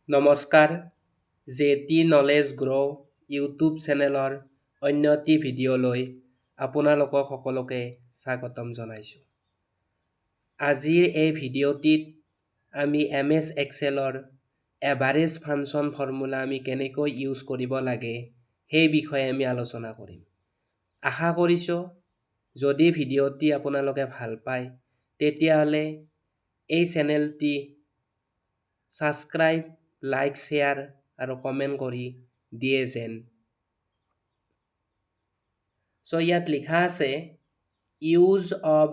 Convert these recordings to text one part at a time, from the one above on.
নমস্কাৰ jetty knowledge গ্ৰ' YouTube চেনেলৰ অন্য এটি ভিডিঅ'লৈ আপোনালোকক সকলোকে স্বাগতম জনাইছোঁ। আজিৰ এই ভিডিঅ'টিত আমি MS এক্সেলৰ এভাৰেজ ফাংচন ফৰ্মুলা আমি কেনেকৈ ইউজ কৰিব লাগে সেই বিষয়ে আমি আলোচনা কৰিম। আশা কৰিছোঁ যদি ভিডিঅ'টি আপোনালোকে ভাল পায় তেতিয়াহ'লে এই চেনেলটি ছাবস্ক্ৰাইব, লাইক, শ্বেয়াৰ আৰু কমেণ্ট কৰি দিয়ে যেন। ইয়াত লিখা আছে ইউজ অফ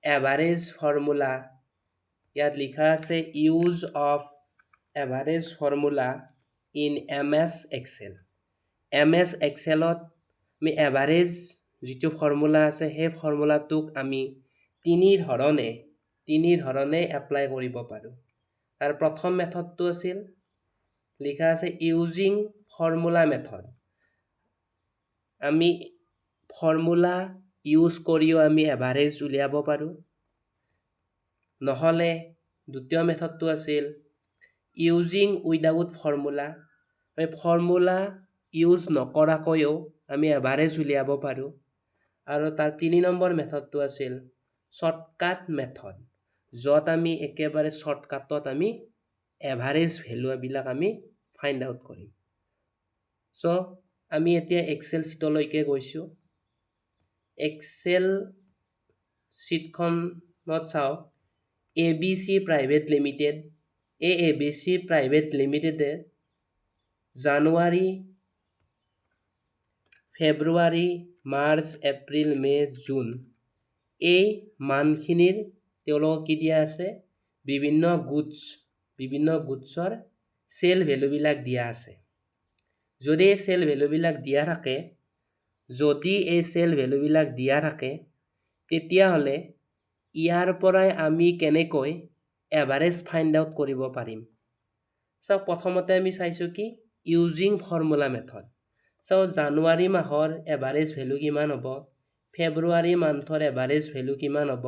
এভাৰেজ ফৰ্মুলা। ইয়াত লিখা আছে use of average formula in MS Excel. MS এক্সেলত আমি এভাৰেজ যিটো ফৰ্মুলা আছে সেই ফৰ্মুলাটোক আমি তিনি ধৰণে এপ্লাই কৰিব পাৰোঁ। তাৰ প্ৰথম মেথডটো আছিল লিখা আছে ইউজিং ফৰ্মুলা মেথড। আমি ফৰ্মুলা ইউজ কৰিও আমি এভাৰেজ উলিয়াব পাৰোঁ। নহ'লে দ্বিতীয় মেথডটো আছিল using without formula. Formula use নকৰাকৈও আমি এভাৰেজ উলিয়াব পাৰোঁ। আৰু তাৰ 3 নম্বৰ মেথডটো আছিল শ্বৰ্টকাট মেথড, য'ত আমি একেবাৰে শ্বৰ্টকাটত আমি এভাৰেজ ভেলুবিলাক আমি ফাইণ্ড আউট কৰিম। আমি এতিয়া এক্সেল শ্বীটলৈকে গৈছোঁ। এক্সেল শ্বীটখনত চাওক ABC প্ৰাইভেট লিমিটেড। এই ABC প্ৰাইভেট লিমিটেডে জানুৱাৰী, ফেব্ৰুৱাৰী, মাৰ্চ, এপ্ৰিল, মে', জুন এই মাহখিনিৰ তেওঁলোকক কি দিয়া আছে বিভিন্ন গুডছৰ চেল ভেলুবিলাক দিয়া আছে। যদি এই চেল ভেলুবিলাক দিয়া থাকে তেতিয়াহ'লে ইয়াৰ পৰাই আমি কেনেকৈ এভাৰেজ ফাইণ্ড আউট কৰিব পাৰিম। প্ৰথমতে আমি চাইছোঁ কি ইউজিং ফৰ্মুলা মেথড। জানুৱাৰী মাহৰ এভাৰেজ ভেলু কিমান হ'ব, ফেব্ৰুৱাৰী মান্থৰ এভাৰেজ ভেলু কিমান হ'ব,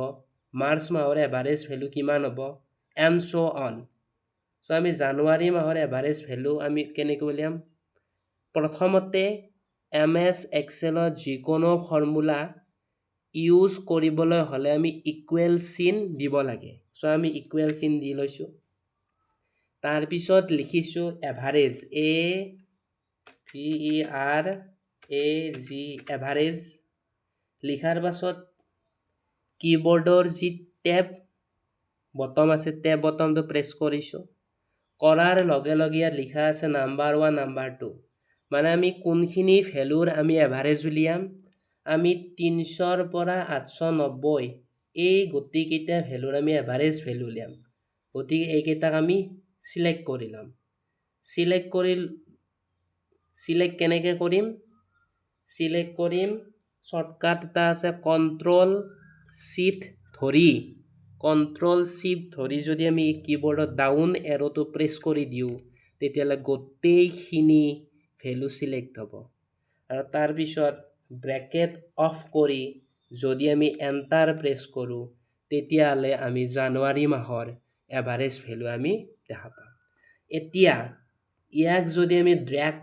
মাৰ্চ মাহৰ এভাৰেজ ভেলু কিমান হ'ব, এণ্ড ছ' অন। আমি জানুৱাৰী মাহৰ এভাৰেজ ভেলু আমি কেনেকৈ উলিয়াম? প্ৰথমতে MS এক্সেলত যিকোনো ফৰ্মুলা ইউজ কৰিবলৈ হ'লে আমি ইকুৱেল চিন দিব লাগে। আমি ইকুৱেল চিন দি লৈছোঁ। তাৰপিছত লিখিছোঁ এভাৰেজ, AVERAG এভাৰেজ। লিখাৰ পাছত কীবৰ্ডৰ যি টেব বটম আছে টেব বটমটো প্ৰেছ কৰিছোঁ। কৰাৰ লগে লগে ইয়াত লিখা আছে নাম্বাৰ 1, নাম্বাৰ 2। মানে আমি কোনখিনি ভেলুৰ আমি এভাৰেজ উলিয়াম। আমি 300ৰ পৰা 890 এই গোটেইকেইটা ভেলুৰ আমি এভাৰেজ ভেলু উলিয়াম। গতিকে এইকেইটাক আমি চিলেক্ট কৰি ল'ম। চিলেক্ট কেনেকৈ কৰিম? চিলেক্ট কৰিম শ্বৰ্টকাট এটা আছে কণ্ট্ৰল চিফ্ট ধৰি যদি আমি কীবৰ্ডত ডাউন এৰ'টো প্ৰেছ কৰি দিওঁ তেতিয়াহ'লে গোটেইখিনি ভেলু চিলেক্ট হ'ব। আৰু তাৰপিছত ব্ৰেকেট অফ কৰি যদি আমি এণ্টাৰ প্ৰেছ কৰোঁ তেতিয়াহ'লে আমি জানুৱাৰী মাহৰ এভাৰেজ ভেলু আমি দেখা পাম। এতিয়া ইয়াক যদি আমি ড্ৰেগ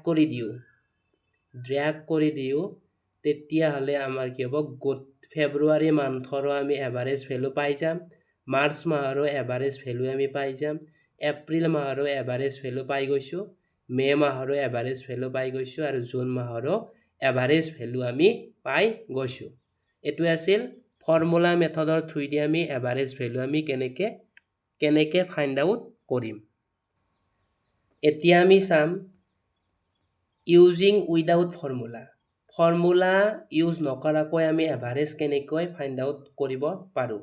কৰি দিওঁ তেতিয়াহ'লে আমাৰ কি হ'ব, ফেব্ৰুৱাৰী মান্থৰো আমি এভাৰেজ ভেলু পাই যাম, মাৰ্চ মাহৰো এভাৰেজ ভেলু আমি পাই যাম, এপ্ৰিল মাহৰো এভাৰেজ ভেলু পাই গৈছোঁ, মে' মাহৰো এভাৰেজ ভেলু পাই গৈছোঁ, আৰু জুন মাহৰো এভাৰেজ ভেলু আমি পাই গৈছোঁ। এইটো আছিল ফৰ্মুলা মেথডৰ থ্ৰুইদি আমি এভাৰেজ ভেলু আমি কেনেকৈ ফাইণ্ড আউট কৰিম। এতিয়া আমি চাম ইউজিং উইদাউট ফৰ্মুলা ইউজ নকৰাকৈ আমি এভাৰেজ কেনেকৈ ফাইণ্ড আউট কৰিব পাৰোঁ।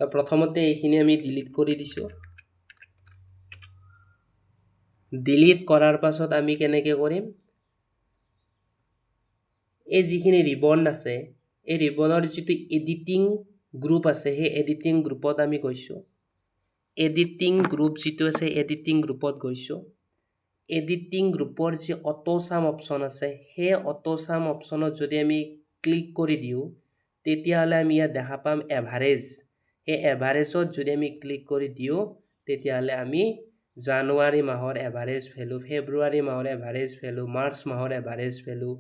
প্ৰথমতে এইখিনি আমি ডিলিট কৰি দিছোঁ। ডিলিট কৰাৰ পাছত আমি কেনেকৈ কৰিম, এই যিখিনি ৰিবন আছে এই ৰিবনৰ যিটো এডিটিং গ্ৰুপ আছে সেই এডিটিং গ্ৰুপত আমি গৈছোঁ। এডিটিং গ্ৰুপ যিটো আছে এডিটিং গ্ৰুপত গৈছোঁ। এডিটিং গ্ৰুপৰ যি অটোচাম অপশ্যন আছে সেই অটোচাম অপশ্যনত যদি আমি ক্লিক কৰি দিওঁ তেতিয়াহ'লে আমি ইয়াত দেখা পাম এভাৰেজ। সেই এভাৰেজত যদি আমি ক্লিক কৰি দিওঁ তেতিয়াহ'লে আমি জানুৱাৰী মাহৰ এভাৰেজ ভেলু, ফেব্ৰুৱাৰী মাহৰ এভাৰেজ ভেলু, মাৰ্চ মাহৰ এভাৰেজ ভেলু,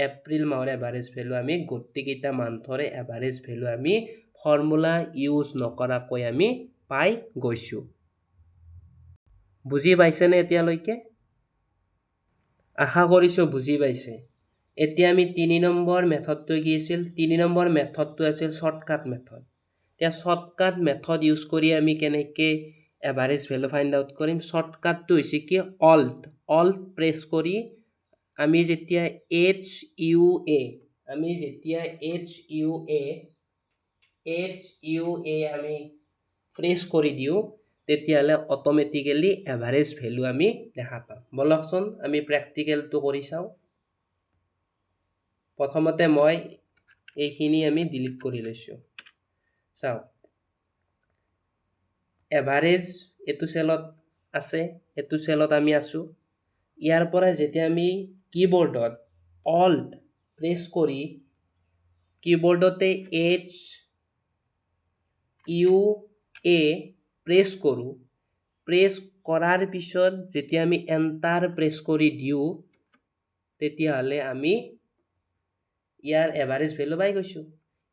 এপ্ৰিল মাহৰ এভাৰেজ ভেলু, আমি গোটেইকেইটা মান্থৰে এভাৰেজ ভেলু আমি ফৰ্মুলা ইউজ নকৰাকৈ আমি পাই গৈছোঁ। বুজি পাইছেনে এতিয়ালৈকে? আশা কৰিছোঁ বুজি পাইছে। এতিয়া আমি 3 নম্বৰ মেথডটো কি আছিল? 3 নম্বৰ মেথডটো আছিল শ্বৰ্টকাট মেথড। এতিয়া শ্বৰ্টকাট মেথড ইউজ কৰি আমি কেনেকৈ এভাৰেজ ভেলু ফাইণ্ড আউট কৰিম? শ্বৰ্টকাটটো হৈছে কি অল্ট প্ৰেছ কৰি আমি যেতিয়া HUA আমি প্ৰেছ কৰি দিওঁ তেতিয়াহ'লে অট'মেটিকেলি এভাৰেজ ভেলু আমি দেখা পাম। বলকচোন আমি প্ৰেক্টিকেলটো কৰি চাওঁ। প্ৰথমতে মই এইখিনি আমি ডিলিট কৰি লৈছোঁ। চাওক, এভাৰেজ এইটো চেলত আছে, এইটো চেলত আমি আছোঁ। ইয়াৰ পৰা যেতিয়া আমি কীবৰ্ডত অল্ট প্ৰেছ কৰি কীবৰ্ডতে HUA প্ৰেছ কৰোঁ, প্ৰেছ কৰাৰ পিছত যেতিয়া আমি এণ্টাৰ প্ৰেছ কৰি দিওঁ তেতিয়াহ'লে আমি ইয়াৰ এভাৰেজ ভেলু পাই গৈছোঁ।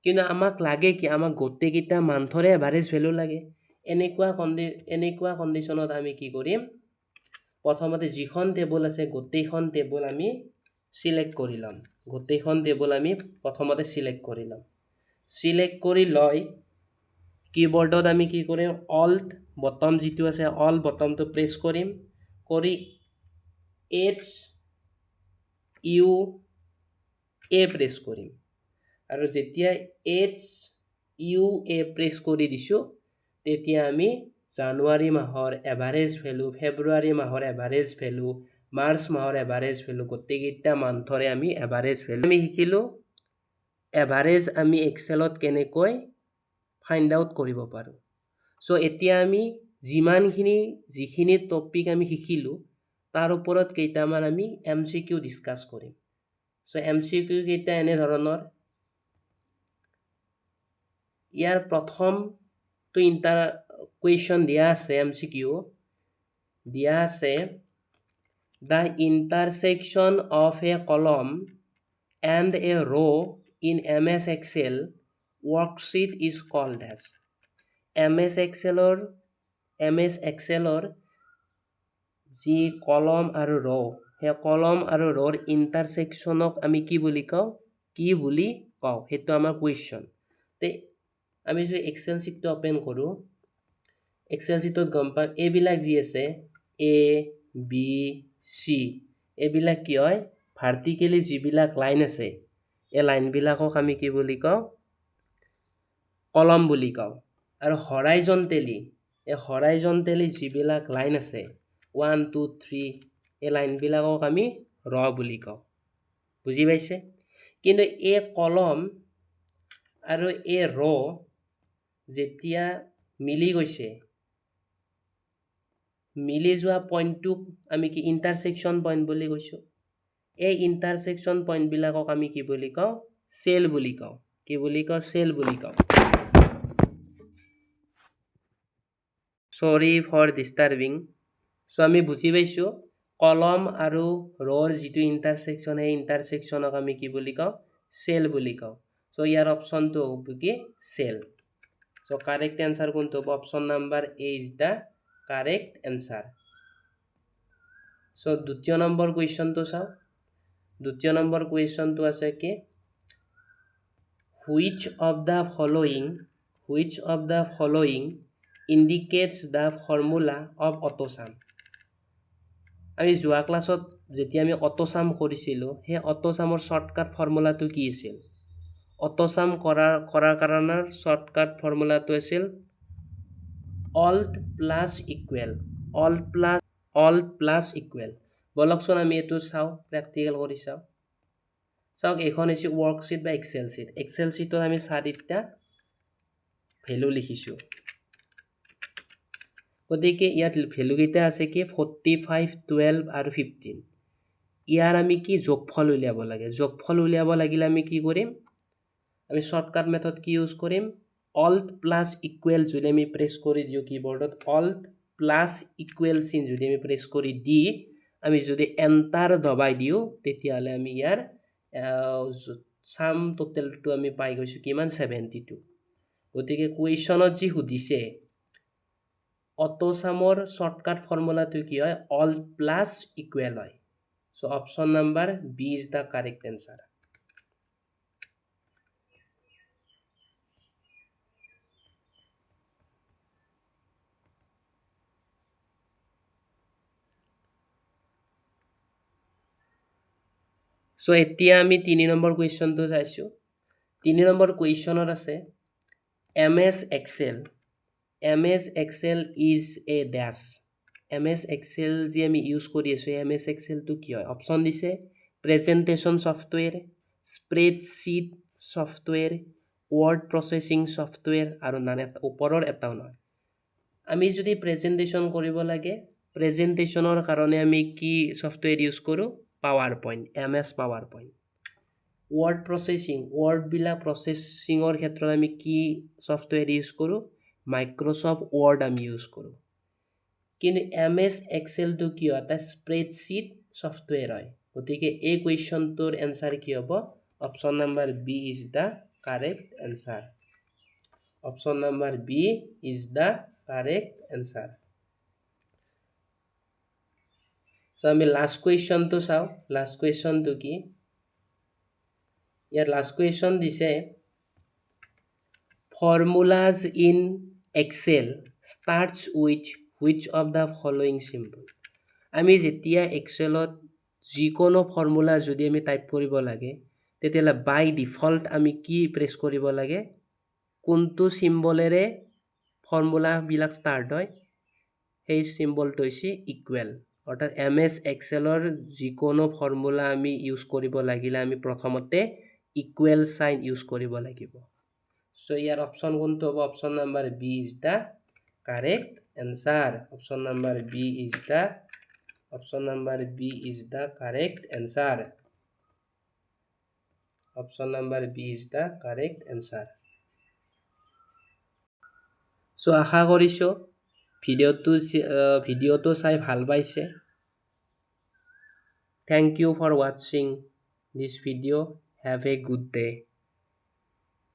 কিন্তু আমাক লাগে কি? আমাক গোটেইকেইটা মান্থৰে এভাৰেজ ভেলু লাগে। এনেকুৱা কণ্ডিশ্যনত আমি কি কৰিম? প্ৰথমতে যিখন টেবুল আছে গোটেইখন টেবুল আমি চিলেক্ট কৰি ল'ম। চিলেক্ট কৰি লৈ কীবৰ্ডত আমি কি কৰিম? অল্ট বটম যিটো আছে অল্ট বটমটো প্ৰেছ কৰিম, কৰি HUA প্ৰেছ কৰিম। আৰু যেতিয়া HUA প্ৰেছ কৰি দিছোঁ তেতিয়া আমি জানুৱাৰী মাহৰ এভাৰেজ ভেলু, ফেব্ৰুৱাৰী মাহৰ এভাৰেজ ভেলু, মাৰ্চ মাহৰ এভাৰেজ ভেলু, গোটেইকেইটা মান্থৰে আমি এভাৰেজ ভেলু আমি শিকিলোঁ। এভাৰেজ আমি এক্সেলত কেনেকৈ ফাইণ্ড আউট কৰিব পাৰোঁ। চ' এতিয়া আমি যিখিনি টপিক আমি শিকিলোঁ তাৰ ওপৰত কেইটামান আমি MCQ ডিছকাছ কৰিম। চ' MCQ কেইটা এনেধৰণৰ। ইয়াৰ প্ৰথমটো কুৱেশ্যন দিয়া আছে, MCQ দিয়া আছে, the intersection of a column and a row in MS Excel worksheet is called as। MS Excelৰ যি কলম আৰু ৰ', সেই কলম আৰু ৰ'ৰ ইণ্টাৰছেকশ্যনক আমি কি বুলি কওঁ? সেইটো আমাৰ কুৱেশ্যন। আমি যদি এক্সেল শ্বীটটো অপেন কৰোঁ, এক্সেল শ্বীটত গম পাম এইবিলাক যি আছে ABC, এইবিলাক কি হয়? ভাৰ্টিকেলি যিবিলাক লাইন আছে এই লাইনবিলাকক আমি কি বুলি কওঁ? কলম বুলি কওঁ। আৰু হৰাইজণ্টেলি যিবিলাক লাইন আছে 1 2 3 এই লাইনবিলাকক আমি ৰ' বুলি কওঁ। বুজি পাইছে? কিন্তু এই কলম আৰু এই ৰ' যেতিয়া মিলি যোৱা পইণ্টটোক আমি কি ইণ্টাৰছেকশ্যন পইণ্ট বুলি কৈছোঁ। এই ইণ্টাৰছেকশ্যন পইণ্টবিলাকক আমি কি বুলি কওঁ? চেল বুলি কওঁ। Sorry for disturbing. চ' আমি বুজি পাইছোঁ কলম আৰু ৰ'ৰ যিটো ইণ্টাৰছেকশ্যন, সেই ইণ্টাৰছেকশ্যনক আমি কি বুলি কওঁ? চেল বুলি কওঁ। চ' ইয়াৰ অপশ্যনটো হ'ব কি? চেল। চ' কাৰেক্ট এনচাৰ কোনটো হ'ব? Option number A is the correct answer. So' দ্বিতীয় নম্বৰ কুৱেশ্যনটো চাওঁ। দ্বিতীয় নম্বৰ কুৱেশ্যনটো আছে কি? Which of the following indicates the formula of AutoSum? আমি যোৱা ক্লাছত যেতিয়া আমি অটোছাম কৰিছিলোঁ সেই অটোছামৰ শ্বৰ্টকাট ফৰ্মুলাটো কি আছিল? অটোছাম কৰাৰ কাৰণে শ্বৰ্টকাট ফৰ্মুলাটো আছিল অল্ট প্লাছ ইকুৱেল। বলকচোন আমি এইটো চাওঁ, প্ৰেক্টিকেল কৰি চাওঁ। চাওক, এইখন হৈছে ৱৰ্কশ্বীট বা এক্সেল শ্বীট। এক্সেল শ্বীটত আমি 4টা ভেলু লিখিছোঁ। গতিকে ইয়াত ভেলুকেইটা আছে কি? 45, 12 আৰু 15। ইয়াৰ আমি কি যোগফল উলিয়াব লাগে। যোগফল উলিয়াব লাগিলে আমি কি কৰিম? আমি শ্বৰ্টকাট মেথড কি ইউজ কৰিম? Alt প্লাছ ইকুৱেল যদি আমি প্ৰেছ কৰি দিওঁ কীবৰ্ডত Alt প্লাছ ইকুৱেল চিন যদি আমি প্ৰেছ কৰি দি আমি যদি এণ্টাৰ দবাই দিওঁ তেতিয়াহ'লে আমি ইয়াৰ চাম টোটেলটো আমি পাই গৈছোঁ কিমান 72 গতিকে কুৱেশ্যনত যি সুধিছে অটোচামৰ শ্বৰ্টকাট ফৰ্মুলাটো কি হয় Alt প্লাছ ইকুৱেল হয় so option number B is the correct answer so এতিয়া আমি 3 নম্বৰ কুৱেশ্যনটো চাইছোঁ 3 নম্বৰ কুৱেশ্যনত আছে MS Excel is a dash MS Excel যি আমি ইউজ কৰি আছোঁ MS Excelটো কি হয় অপশ্যন দিছে presentation software spreadsheet software word processing software আৰু ওপৰৰ এটাও নহয় আমি যদি প্ৰেজেণ্টেশ্যন কৰিব লাগে প্ৰেজেণ্টেশ্যনৰ কাৰণে আমি কি ছফ্টৱেৰ ইউজ কৰোঁ PowerPoint MS PowerPoint word processing ৱৰ্ডবিলাক প্ৰচেছিঙৰ ক্ষেত্ৰত আমি কি ছফ্টৱেৰ ইউজ কৰোঁ মাইক্ৰ'ছফ্ট ৱৰ্ড আমি ইউজ কৰোঁ কিন্তু MS Excelটো কি হয় এটা স্প্ৰেডশ্বীট ছফ্টৱেৰ হয় গতিকে এই কুৱেশ্যনটোৰ এনচাৰ কি হ'ব option number B is the correct answer option number B is the correct answer so' আমি লাষ্ট কুৱেশ্যনটো চাওঁ লাষ্ট কুৱেশ্যনটো কি ইয়াৰ লাষ্ট কুৱেশ্যন দিছে formulas in Excel starts with which of the following symbol আমি যেতিয়া এক্সেলত যিকোনো ফৰ্মুলা যদি আমি টাইপ কৰিব লাগে তেতিয়াহ'লে বাই ডিফল্ট আমি কি প্ৰেছ কৰিব লাগে কোনটো চিম্বলেৰে ফৰ্মুলাবিলাক ষ্টাৰ্ট হয় সেই চিম্বলটো হৈছে ইকুৱেল অৰ্থাৎ MS এক্সেলৰ যিকোনো ফৰ্মুলা আমি ইউজ কৰিব লাগিলে আমি প্ৰথমতে ইকুৱেল চাইন ইউজ কৰিব লাগিব so ইয়াৰ অপশ্যন কোনটো হ'ব option number B is the correct answer option number B is the correct answer option number B is the correct answer so আশা কৰিছোঁ ভিডিঅ'টো চাই ভাল পাইছে thank you for watching this video have a good day